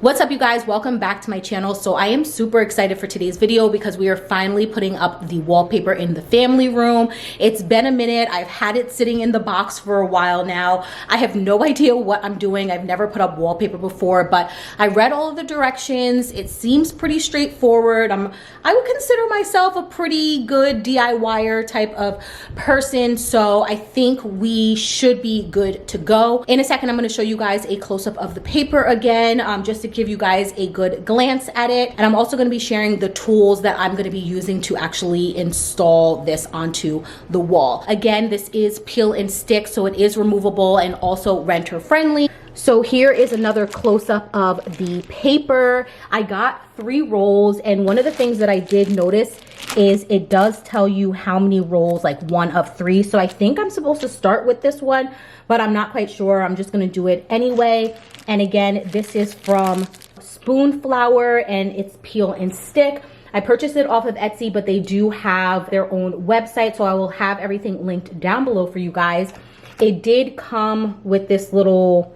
What's up, you guys? Welcome back to my channel. So I am super excited for today's video because we are finally putting up the wallpaper in the family room. It's been a minute. I've had it sitting in the box for a while now. I have no idea what I'm doing. I've never put up wallpaper before, but I read all of the directions. It seems pretty straightforward. I would consider myself a pretty good DIYer type of person, so I think we should be good to go. In a second, I'm going to show you guys a close-up of the paper again, just to give you guys a good glance at it. And I'm also going to be sharing the tools that I'm going to be using to actually install this onto the wall. Again, this is peel and stick, so it is removable and also renter friendly. So here is another close-up of the paper. I got 3 rolls, and one of the things that I did notice is it does tell you how many rolls, like 1 of 3. So I think I'm supposed to start with this one, but I'm not quite sure. I'm just gonna do it anyway. And again, this is from Spoonflower and it's peel and stick. I purchased it off of Etsy, but they do have their own website, so I will have everything linked down below for you guys. It did come with this little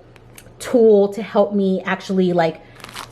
tool to help me actually like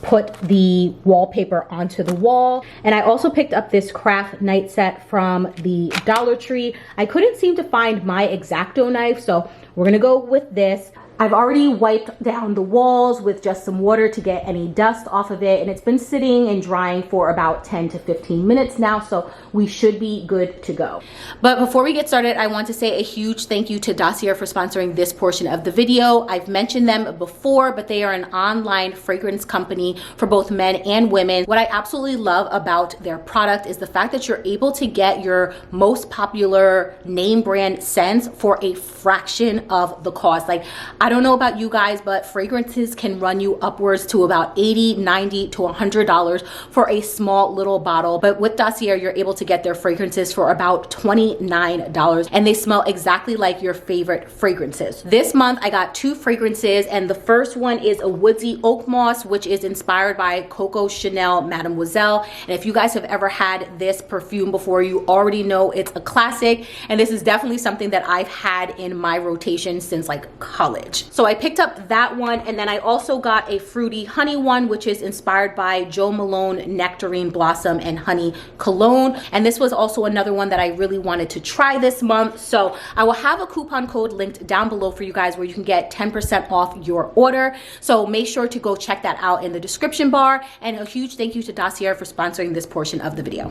put the wallpaper onto the wall. And I also picked up this craft knife set from the Dollar Tree. I couldn't seem to find my X-Acto knife, so we're gonna go with this. I've already wiped down the walls with just some water to get any dust off of it, and it's been sitting and drying for about 10 to 15 minutes now, so we should be good to go. But before we get started, I want to say a huge thank you to Dossier for sponsoring this portion of the video. I've mentioned them before, but they are an online fragrance company for both men and women. What I absolutely love about their product is the fact that you're able to get your most popular name brand scents for a fraction of the cost. Like, I don't know about you guys, but fragrances can run you upwards to about $80, $90 to $100 for a small little bottle. But with Dossier, you're able to get their fragrances for about $29, and they smell exactly like your favorite fragrances. This month, I got 2 fragrances, and the first one is a woodsy oak moss, which is inspired by Coco Chanel Mademoiselle. And if you guys have ever had this perfume before, you already know it's a classic, and this is definitely something that I've had in my rotation since like college. So I picked up that one, and then I also got a fruity honey one, which is inspired by Jo Malone Nectarine Blossom and Honey Cologne. And this was also another one that I really wanted to try this month. So I will have a coupon code linked down below for you guys where you can get 10% off your order. So make sure to go check that out in the description bar. And a huge thank you to Dossier for sponsoring this portion of the video.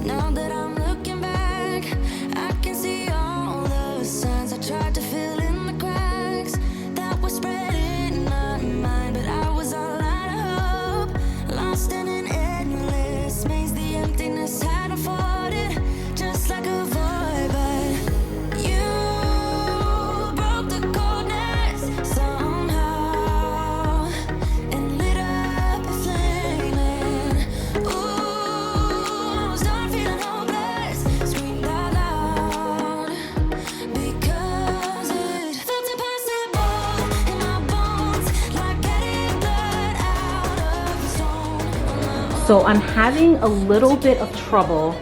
Now that I'm looking back, I can see all the signs I tried to fill in the cracks that were spread in my mind, but I was all out of hope, lost in an endless maze. The emptiness had unfolded just like a void, but you broke the coldness somehow and lit up a flame. Ooh, I was done feeling hopeless, screamed out loud because it felt impossible in my bones, like getting blood out of a stone. So I'm having a little bit of trouble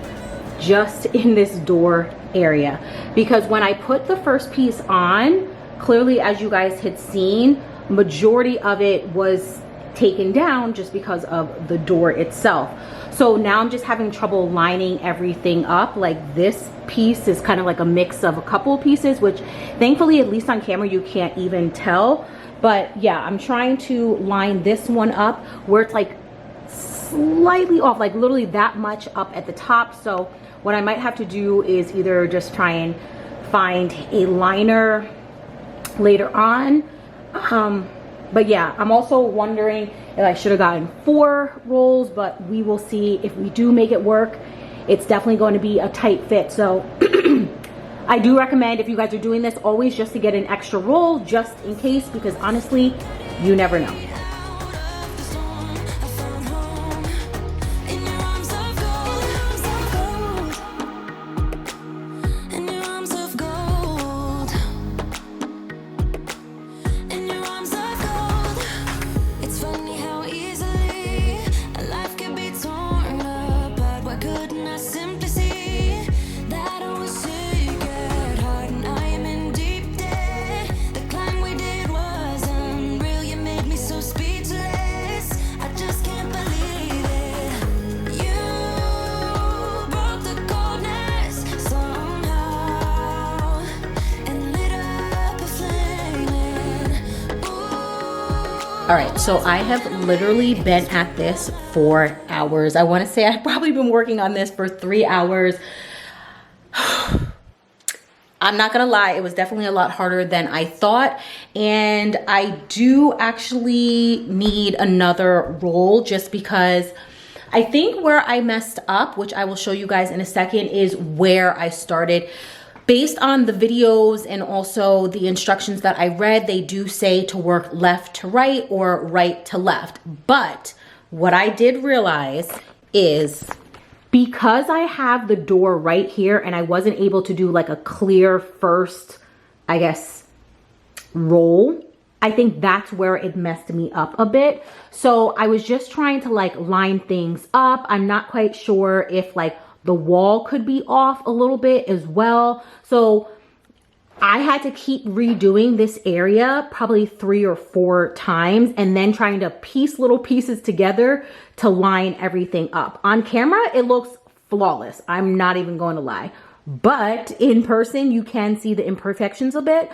just in this door area because when I put the first piece on, clearly, as you guys had seen, majority of it was taken down just because of the door itself. So now I'm just having trouble lining everything up. Like, this piece is kind of like a mix of a couple pieces, which thankfully, at least on camera, you can't even tell. But yeah, I'm trying to line this one up where it's like slightly off, like literally that much up at the top. So what I might have to do is either just try and find a liner later on. But yeah, I'm also wondering if I should have gotten 4 rolls, but we will see if we do make it work. It's definitely going to be a tight fit. So I do recommend, if you guys are doing this, always just to get an extra roll just in case, because honestly, you never know. Simply see that All right, so I have literally been at this for hours. I want to say I've probably been working on this for 3 hours. I'm not gonna lie, it was definitely a lot harder than I thought. And I do actually need another roll just because I think where I messed up, which I will show you guys in a second, is where I started. Based on the videos and also the instructions that I read, they do say to work left to right or right to left. But what I did realize is because I have the door right here and I wasn't able to do like a clear first, I guess, roll, I think that's where it messed me up a bit. So I was just trying to like line things up. I'm not quite sure if like the wall could be off a little bit as well. So I had to keep redoing this area probably 3 or 4 times and then trying to piece little pieces together to line everything up. On camera, it looks flawless. I'm not even going to lie. But in person, you can see the imperfections a bit.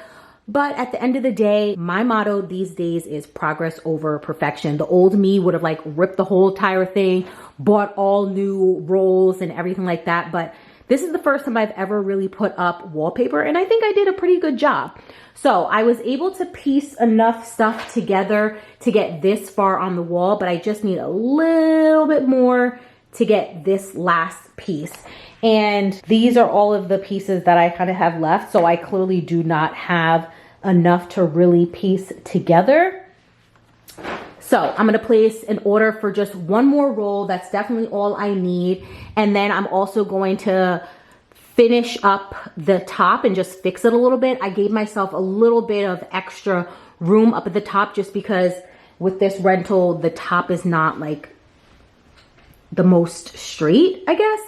But at the end of the day, my motto these days is progress over perfection. The old me would have like ripped the whole entire thing, bought all new rolls and everything like that. But this is the first time I've ever really put up wallpaper, and I think I did a pretty good job. So I was able to piece enough stuff together to get this far on the wall, but I just need a little bit more to get this last piece. And these are all of the pieces that I kind of have left. So I clearly do not have enough to really piece together. So I'm gonna place an order for just one more roll. That's definitely all I need. And then I'm also going to finish up the top and just fix it a little bit. I gave myself a little bit of extra room up at the top just because with this rental, the top is not like the most straight, I guess.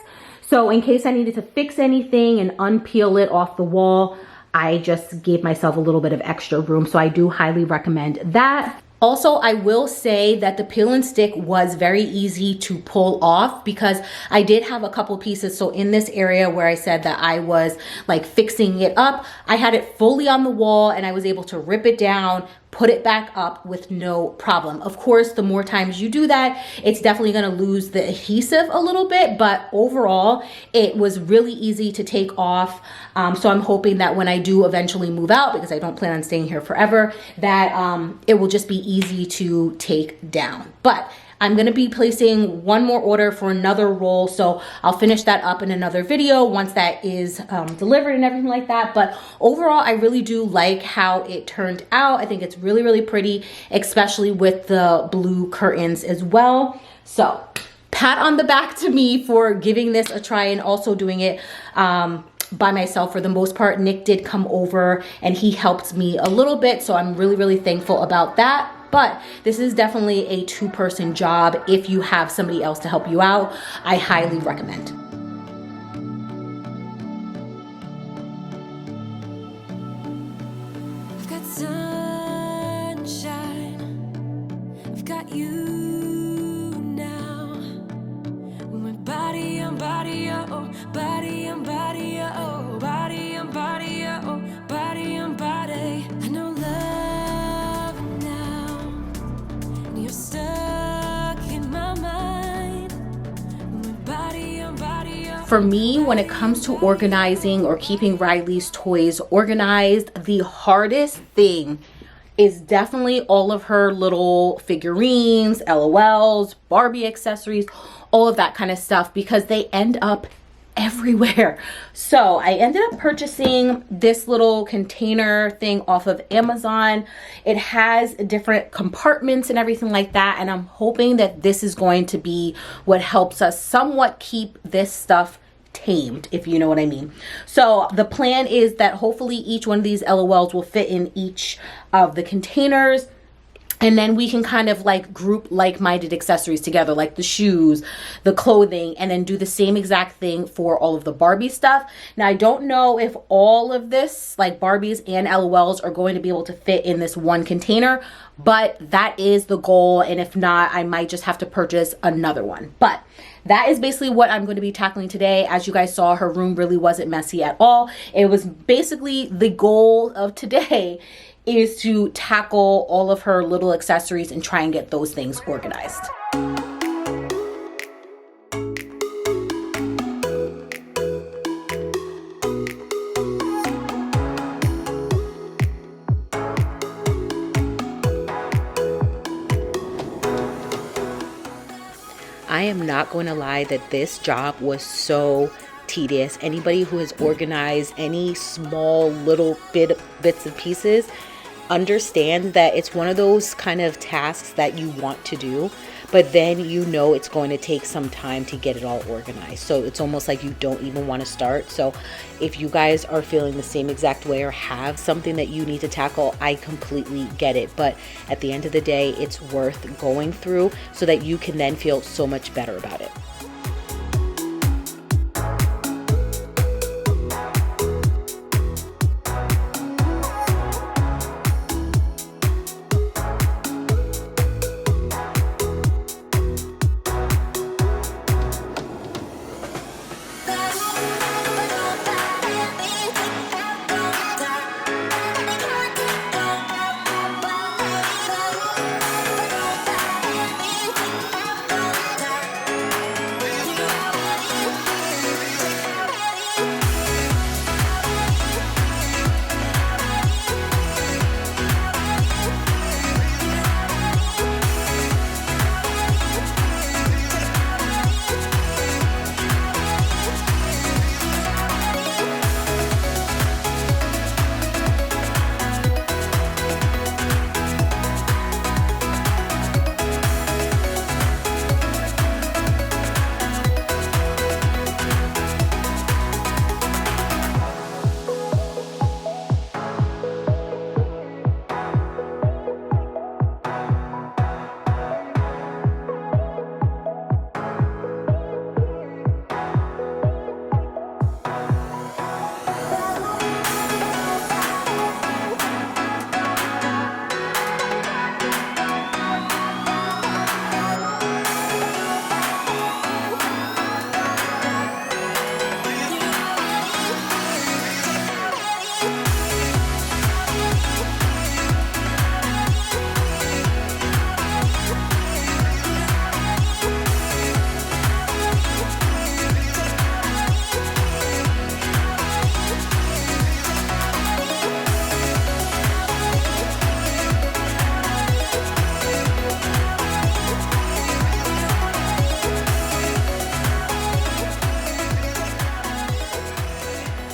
So in case I needed to fix anything and unpeel it off the wall, I just gave myself a little bit of extra room. So I do highly recommend that. Also, I will say that the peel and stick was very easy to pull off because I did have a couple pieces. So in this area where I said that I was like fixing it up, I had it fully on the wall and I was able to rip it down, put it back up with no problem. Of course, the more times you do that, it's definitely gonna lose the adhesive a little bit, but overall, it was really easy to take off. So I'm hoping that when I do eventually move out, because I don't plan on staying here forever, that it will just be easy to take down. But I'm gonna be placing one more order for another roll, so I'll finish that up in another video once that is delivered and everything like that. But overall, I really do like how it turned out. I think it's really, really pretty, especially with the blue curtains as well. So pat on the back to me for giving this a try and also doing it by myself for the most part. Nick did come over and he helped me a little bit, so I'm really, really thankful about that. But this is definitely a 2-person job. If you have somebody else to help you out, I highly recommend. I've got sunshine, I've got you now. My body on body, oh, body on body, oh, body on body, oh, body on body. I know love now, and you're stuck in my mind. My body on body, oh. For me, when it comes to organizing or keeping RYLEE'S toys organized, the hardest thing is definitely all of her little figurines, LOLs, Barbie accessories, all of that kind of stuff, because they end up everywhere. So I ended up purchasing this little container thing off of Amazon. It has different compartments and everything like that, and I'm hoping that this is going to be what helps us somewhat keep this stuff tamed, if you know what I mean. So the plan is that hopefully each one of these LOLs will fit in each of the containers, and then we can kind of like group like-minded accessories together, like the shoes, the clothing, and then do the same exact thing for all of the Barbie stuff. Now, I don't know if all of this, like Barbies and LOLs, are going to be able to fit in this one container, but that is the goal. And if not, I might just have to purchase another one. But that is basically what I'm going to be tackling today. As you guys saw, her room really wasn't messy at all. It was basically the goal of today is to tackle all of her little accessories and try and get those things organized. I am not going to lie that this job was so tedious. Anybody who has organized any small little bits and pieces understand that it's one of those kind of tasks that you want to do, but then you know it's going to take some time to get it all organized. So it's almost like you don't even want to start. So if you guys are feeling the same exact way or have something that you need to tackle, I completely get it. But at the end of the day, it's worth going through so that you can then feel so much better about it.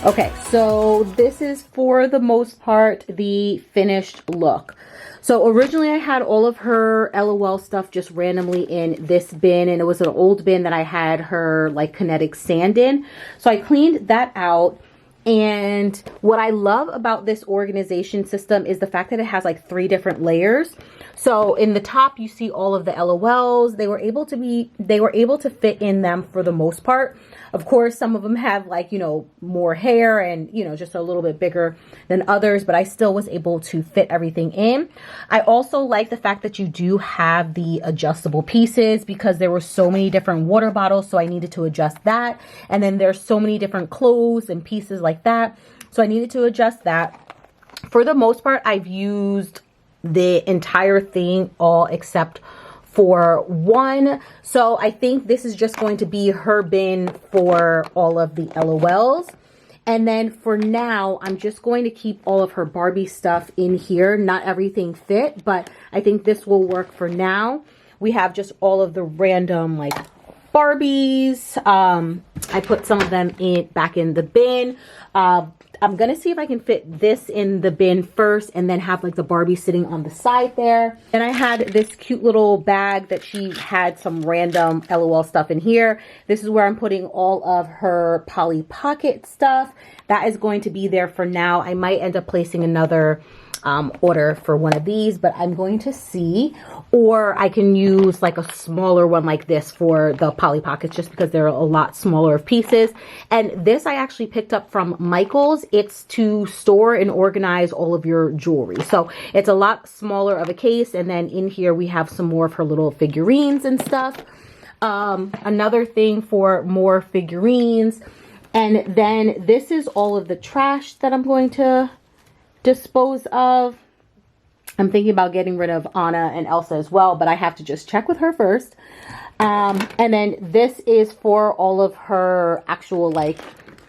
Okay, so this is for the most part the finished look. So originally I had all of her LOL stuff just randomly in this bin, and it was an old bin that I had her like kinetic sand in. So I cleaned that out. And what I love about this organization system is the fact that it has like 3 different layers. So in the top, you see all of the LOLs. They were able to fit in them for the most part. Of course, some of them have like, you know, more hair and, you know, just a little bit bigger than others, but I still was able to fit everything in. I also like the fact that you do have the adjustable pieces because there were so many different water bottles. So I needed to adjust that. And then there's so many different clothes and pieces like that. So I needed to adjust that. For the most part, I've used the entire thing all except for one. So I think this is just going to be her bin for all of the LOLs. And then for now, I'm just going to keep all of her Barbie stuff in here. Not everything fit, but I think this will work for now. We have just all of the random like Barbies. I put some of them back in the bin. I'm gonna see if I can fit this in the bin first and then have like the Barbie sitting on the side there. And I had this cute little bag that she had some random LOL stuff in here. This is where I'm putting all of her Polly Pocket stuff. That is going to be there for now. I might end up placing another order for one of these, but I'm going to see. Or I can use like a smaller one like this for the Polly Pockets just because they're a lot smaller of pieces. And this I actually picked up from Michael's. It's to store and organize all of your jewelry. So it's a lot smaller of a case. And then in here we have some more of her little figurines and stuff. another thing for more figurines. And then this is all of the trash that I'm going to dispose of. I'm thinking about getting rid of Anna and Elsa as well, but I have to just check with her first. And then this is for all of her actual like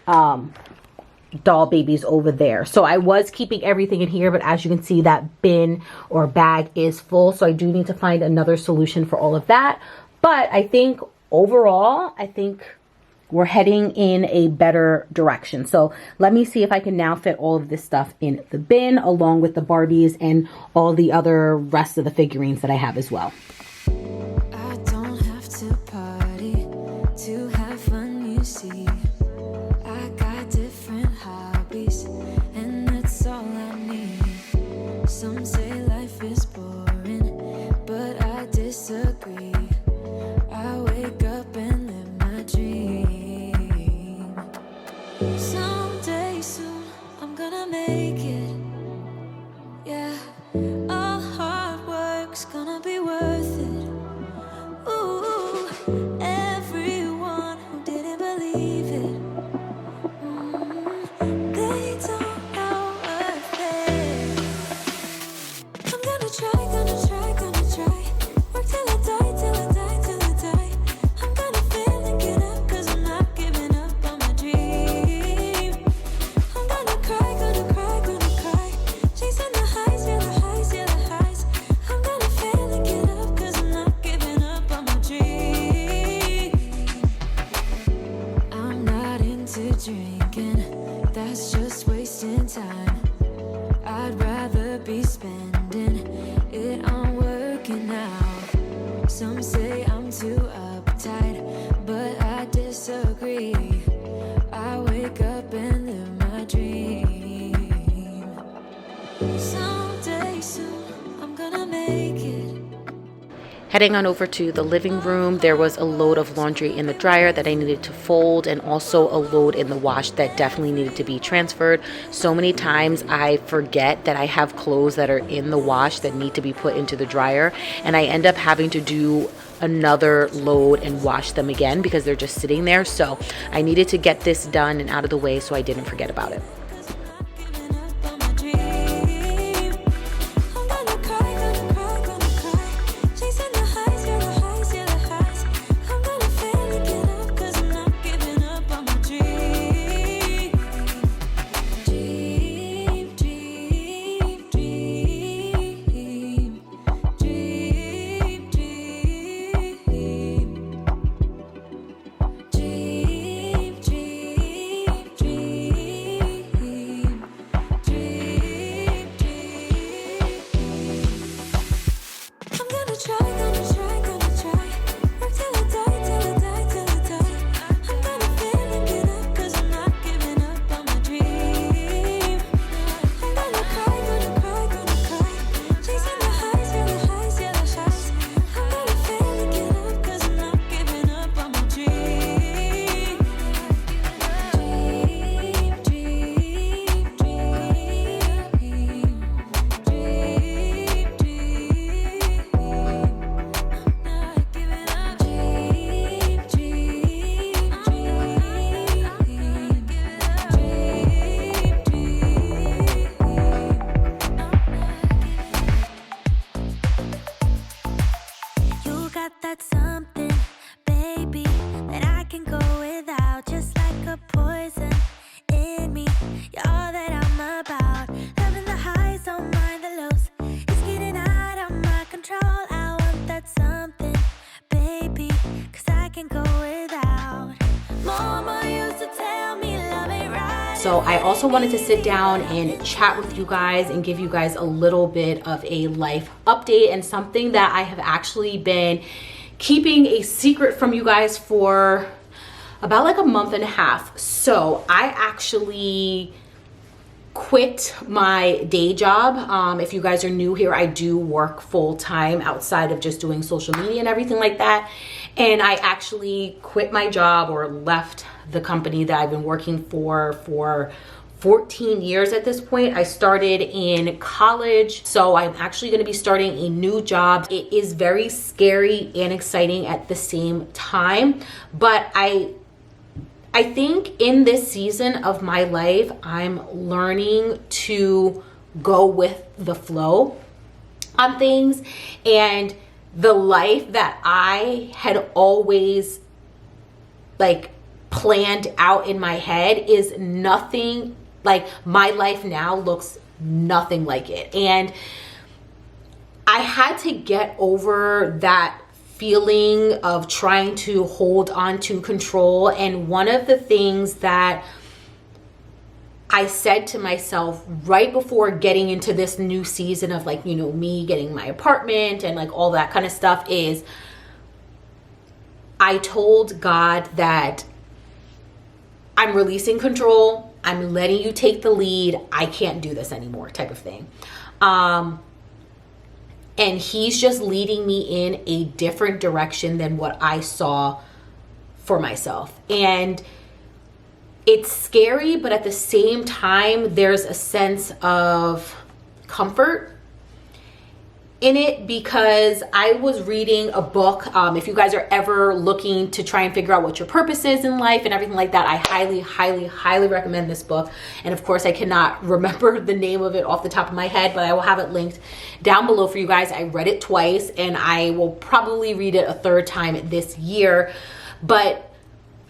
doll babies over there. So I was keeping everything in here, but as you can see, that bin or bag is full. So I do need to find another solution for all of that. But I think overall, I think we're heading in a better direction. So let me see if I can now fit all of this stuff in the bin along with the Barbies and all the other rest of the figurines that I have as well. I don't have to party to have fun, you see. I got different hobbies and that's all I need. Some say life is boring, but I disagree. I wake up and live my dream. Someday soon I'm gonna make it. Yeah, all hard work's gonna be worth it. Ooh, everyone who didn't believe it, they don't know a thing. I'm gonna try, gonna try, gonna try. Work till I die, till I die, till I die. I'm gonna fail and get up, 'cause I'm not giving up on my dream. I'm gonna cry, gonna cry, gonna cry. Chasing the highs, yeah, the highs, yeah, the highs. I'm gonna fail and get up, 'cause I'm not giving up on my dream. I'm not into drinking, that's just wasting time. I'd rather be spending it on working out. Some say I'm too uptight, but I disagree. I wake up and live my dream. Someday soon I'm gonna make it. Heading on over to the living room, there was a load of laundry in the dryer that I needed to fold and also a load in the wash that definitely needed to be transferred. So many times I forget that I have clothes that are in the wash that need to be put into the dryer, and I end up having to do another load and wash them again because they're just sitting there. So I needed to get this done and out of the way so I didn't forget about it. So I also wanted to sit down and chat with you guys and give you guys a little bit of a life update and something that I have actually been keeping a secret from you guys for about like a month and a half. So I actually quit my day job. If you guys are new here, I do work full-time outside of just doing social media and everything like that. And I actually quit my job or left the company that I've been working for 14 years at this point. I started in college, so I'm actually going to be starting a new job. It is very scary and exciting at the same time, but I think in this season of my life, I'm learning to go with the flow on things, and the life that I had always like planned out in my head is nothing like my life now looks nothing like it. And I had to get over that feeling of trying to hold on to control. And one of the things that I said to myself right before getting into this new season of like, you know, me getting my apartment and like all that kind of stuff is I told God that I'm releasing control. I'm letting you take the lead. I can't do this anymore, type of thing. And he's just leading me in a different direction than what I saw for myself. And it's scary, but at the same time, there's a sense of comfort in it, because I was reading a book. If you guys are ever looking to try and figure out what your purpose is in life and everything like that, I highly recommend this book. And of course, I cannot remember the name of it off the top of my head, but I will have it linked down below for you guys. I read it twice, and I will probably read it a third time this year. But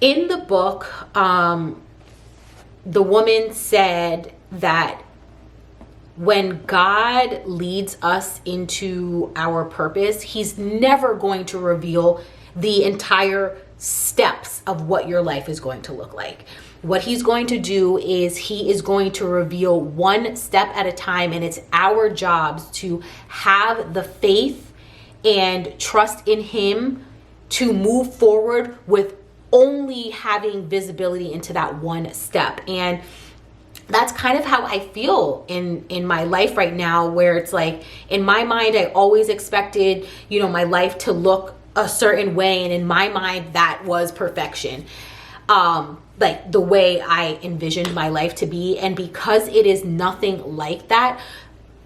in the book, the woman said that when God leads us into our purpose, he's never going to reveal the entire steps of what your life is going to look like. What he's going to do is he is going to reveal one step at a time, and it's our jobs to have the faith and trust in him to move forward with only having visibility into that one step. And that's kind of how I feel in my life right now, where it's like in my mind, I always expected, you know, my life to look a certain way. And in my mind, that was perfection. Like the way I envisioned my life to be. And because it is nothing like that,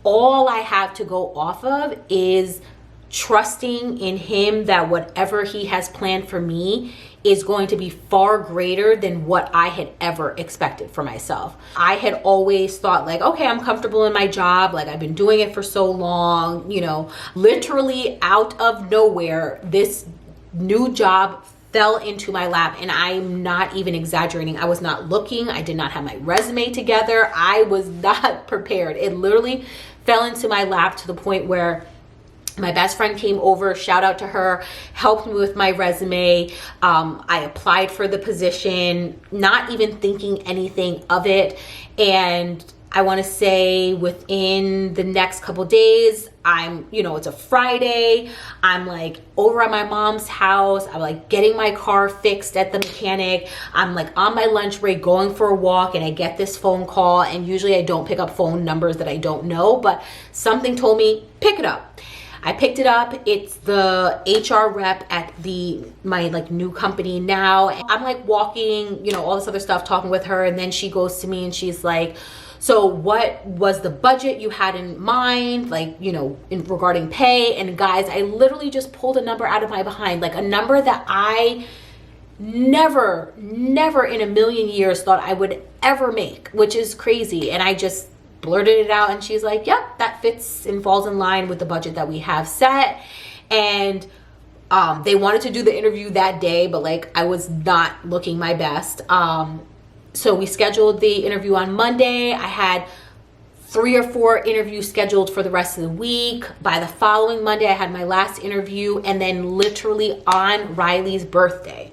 all I have to go off of is trusting in him that whatever he has planned for me is going to be far greater than what I had ever expected for myself. I had always thought like, okay, I'm comfortable in my job. Like I've been doing it for so long, you know, literally out of nowhere, this new job fell into my lap, and I'm not even exaggerating. I was not looking. I did not have my resume together. I was not prepared. It literally fell into my lap to the point where my best friend came over, shout out to her, helped me with my resume. I applied for the position, not even thinking anything of it. And I want to say within the next couple days, it's a Friday. I'm like over at my mom's house. I'm like getting my car fixed at the mechanic. I'm like on my lunch break going for a walk, and I get this phone call. And usually I don't pick up phone numbers that I don't know, but something told me, pick it up. I picked it up. It's the HR rep at my like new company now. I'm like walking, you know, all this other stuff, talking with her. And then she goes to me and she's like, so what was the budget you had in mind? Like, you know, regarding pay. And guys, I literally just pulled a number out of my behind, like a number that I never in a million years thought I would ever make, which is crazy. And I just blurted it out, and she's like, yep, that fits and falls in line with the budget that we have set. And they wanted to do the interview that day, but like I was not looking my best. So we scheduled the interview on Monday. I had 3 or 4 interviews scheduled for the rest of the week. By the following Monday, I had my last interview. And then literally on Riley's birthday,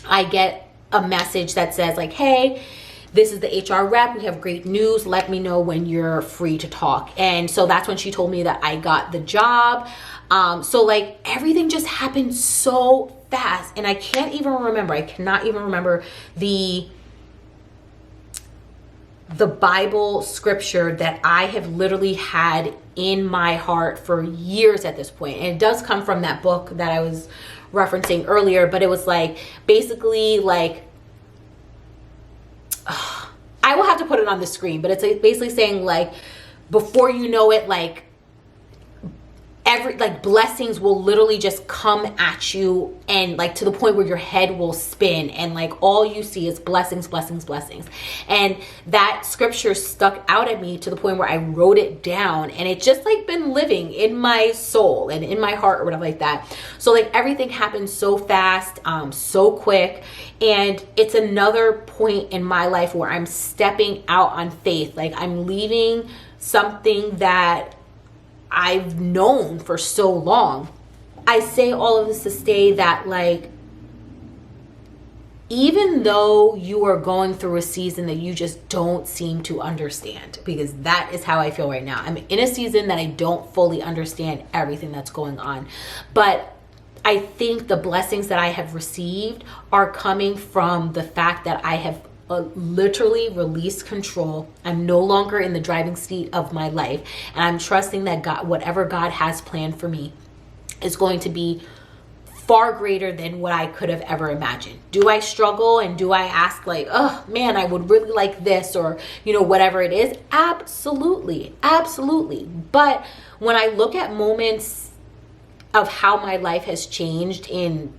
I get a message that says like, hey, this is the HR rep. We have great news. Let me know when you're free to talk. And so that's when she told me that I got the job. So like everything just happened so fast. And I cannot even remember the Bible scripture that I have literally had in my heart for years at this point. And it does come from that book that I was referencing earlier, but it was like basically like, I I will have to put it on the screen, but it's like basically saying like, before you know it, like blessings will literally just come at you, and like to the point where your head will spin and like all you see is blessings, blessings, blessings. And that scripture stuck out at me to the point where I wrote it down, and it just like been living in my soul and in my heart or whatever like that. So like everything happened so fast, so quick, and it's another point in my life where I'm stepping out on faith. Like I'm leaving something that I've known for so long. I say all of this to say that like, even though you are going through a season that you just don't seem to understand, because that is how I feel right now. I'm in a season that I don't fully understand everything that's going on. But I think the blessings that I have received are coming from the fact that I have literally released control. I'm no longer in the driving seat of my life, and I'm trusting that God, whatever God has planned for me, is going to be far greater than what I could have ever imagined. Do I struggle and do I ask like, oh man, I would really like this, or you know, whatever it is? Absolutely, absolutely. But when I look at moments of how my life has changed in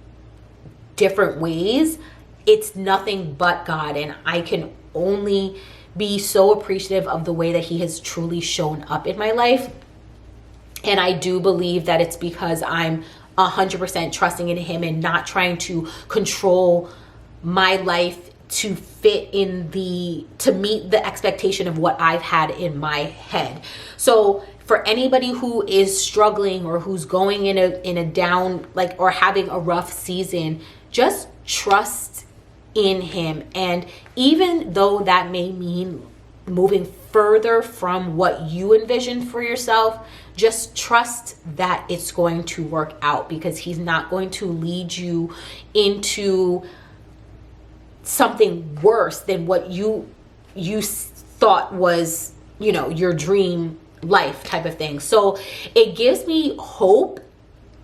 different ways, it's nothing but God, and I can only be so appreciative of the way that he has truly shown up in my life. And I do believe that it's because I'm 100% trusting in him and not trying to control my life to to meet the expectation of what I've had in my head. So for anybody who is struggling or who's going in a down, like, or having a rough season, just trust in him. And even though that may mean moving further from what you envisioned for yourself, just trust that it's going to work out, because he's not going to lead you into something worse than what you thought was, you know, your dream life type of thing. So it gives me hope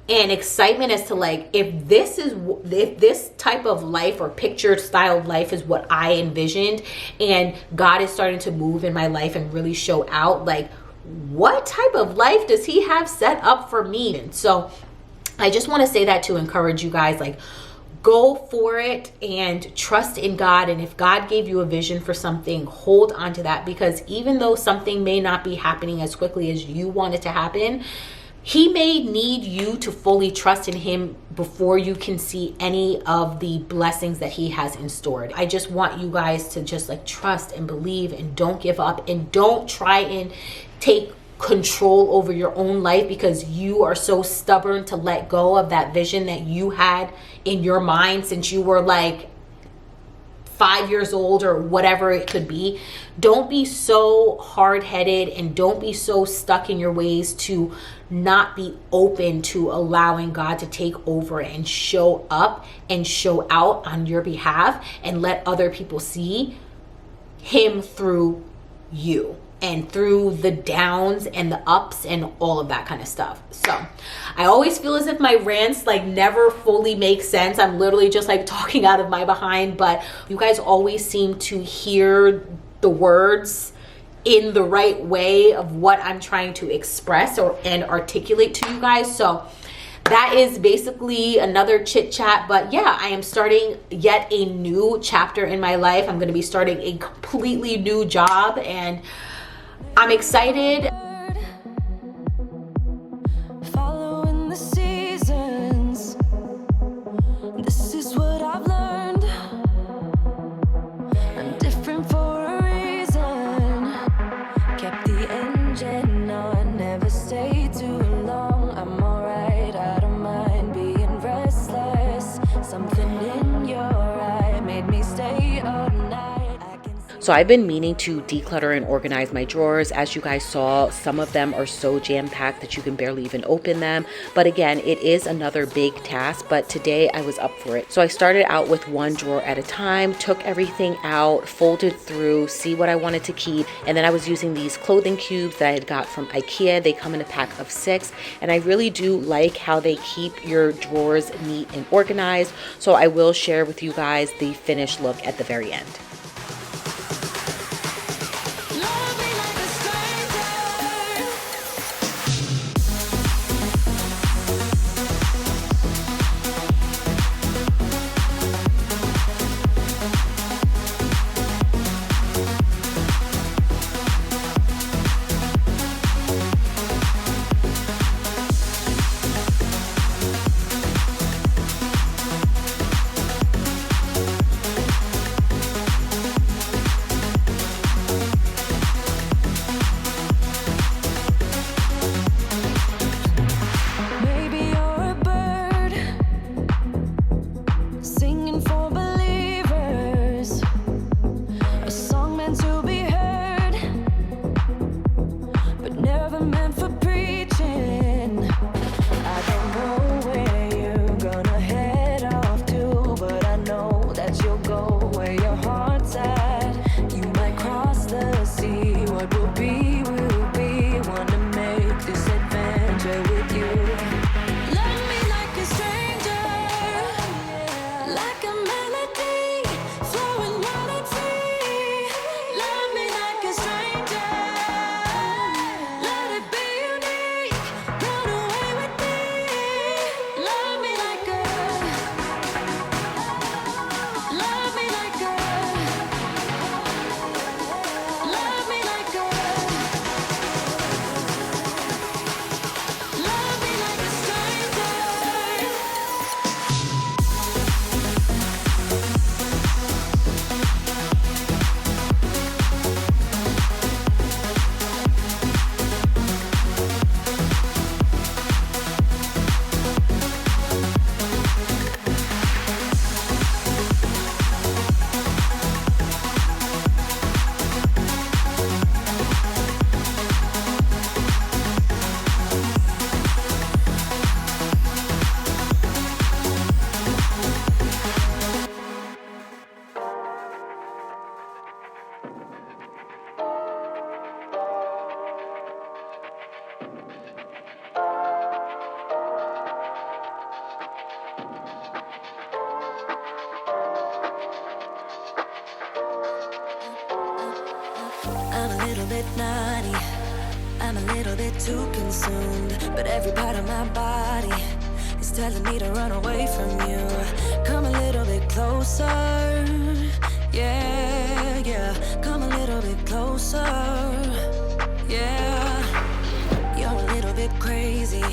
and excitement as to like, if this type of life or picture styled life is what I envisioned, and God is starting to move in my life and really show out, like, what type of life does he have set up for me? And so I just want to say that to encourage you guys, like, go for it and trust in God. And if God gave you a vision for something, hold on to that, because even though something may not be happening as quickly as you want it to happen, he may need you to fully trust in him before you can see any of the blessings that he has in store. I just want you guys to just like trust and believe, and don't give up, and don't try and take control over your own life because you are so stubborn to let go of that vision that you had in your mind since you were like 5 years old or whatever it could be. Don't be so hard-headed, and don't be so stuck in your ways to not be open to allowing God to take over and show up and show out on your behalf, and let other people see him through you and through the downs and the ups and all of that kind of stuff. So I always feel as if my rants like never fully make sense. I'm literally just like talking out of my behind, but you guys always seem to hear the words in the right way of what I'm trying to express and articulate to you guys. So that is basically another chit chat. But yeah, I am starting yet a new chapter in my life. I'm going to be starting a completely new job, and I'm excited. Following the seasons, this is what I've learned. I'm different for a reason. Kept the engine on, never stayed too long. I'm alright, I don't mind being restless. Something in your eye made me stay all night. So I've been meaning to declutter and organize my drawers. As you guys saw, some of them are so jam-packed that you can barely even open them. But again, it is another big task, but today I was up for it. So I started out with one drawer at a time, took everything out, folded through, see what I wanted to keep. And then I was using these clothing cubes that I had got from IKEA. They come in a pack of 6, and I really do like how they keep your drawers neat and organized. So I will share with you guys the finished look at the very end. little bit naughty. I'm a little bit too consumed, but every part of my body is telling me to run away from you. Come a little bit closer, yeah, yeah. Come a little bit closer, yeah. You're a little bit crazy.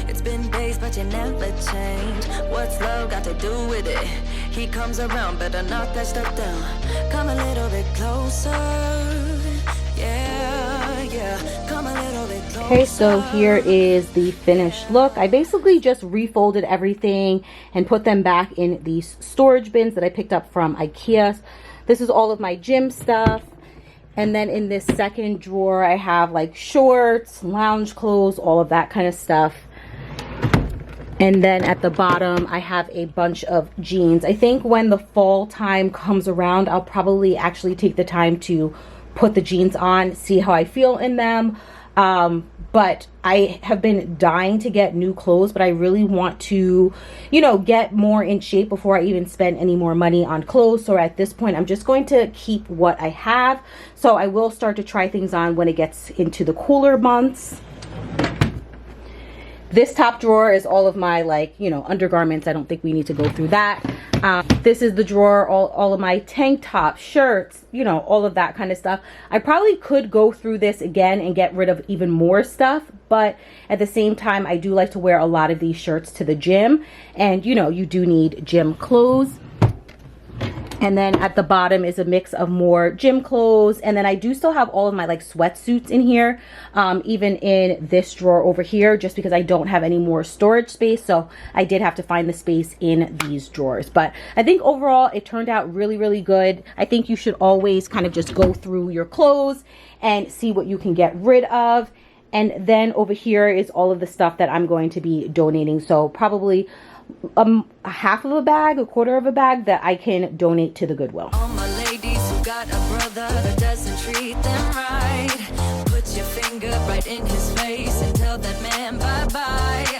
It's been days, but you never change. What's love got to do with it? He comes around, better knock that stuff down. Come a little bit closer, yeah, yeah. Come a little bit closer. Okay, so here is the finished look. I basically just refolded everything and put them back in these storage bins that I picked up from IKEA. This is all of my gym stuff. And then in this second drawer, I have like shorts, lounge clothes, all of that kind of stuff. And then at the bottom, I have a bunch of jeans. I think when the fall time comes around, I'll probably actually take the time to put the jeans on, see how I feel in them. But I have been dying to get new clothes, but I really want to, you know, get more in shape before I even spend any more money on clothes. So at this point, I'm just going to keep what I have. So I will start to try things on when it gets into the cooler months. This top drawer is all of my, like, you know, undergarments. I don't think we need to go through that. This is the drawer, all of my tank tops, shirts, you know, all of that kind of stuff. I probably could go through this again and get rid of even more stuff, but at the same time, I do like to wear a lot of these shirts to the gym, and you know, you do need gym clothes. And then at the bottom is a mix of more gym clothes. And then I do still have all of my like sweatsuits in here, even in this drawer over here, just because I don't have any more storage space. So I did have to find the space in these drawers. But I think overall it turned out really, really good. I think you should always kind of just go through your clothes and see what you can get rid of. And then over here is all of the stuff that I'm going to be donating. So probably a half of a bag, a quarter of a bag that I can donate to the Goodwill. All my ladies who got a brother that doesn't treat them right, put your finger right in his face and tell that man bye-bye.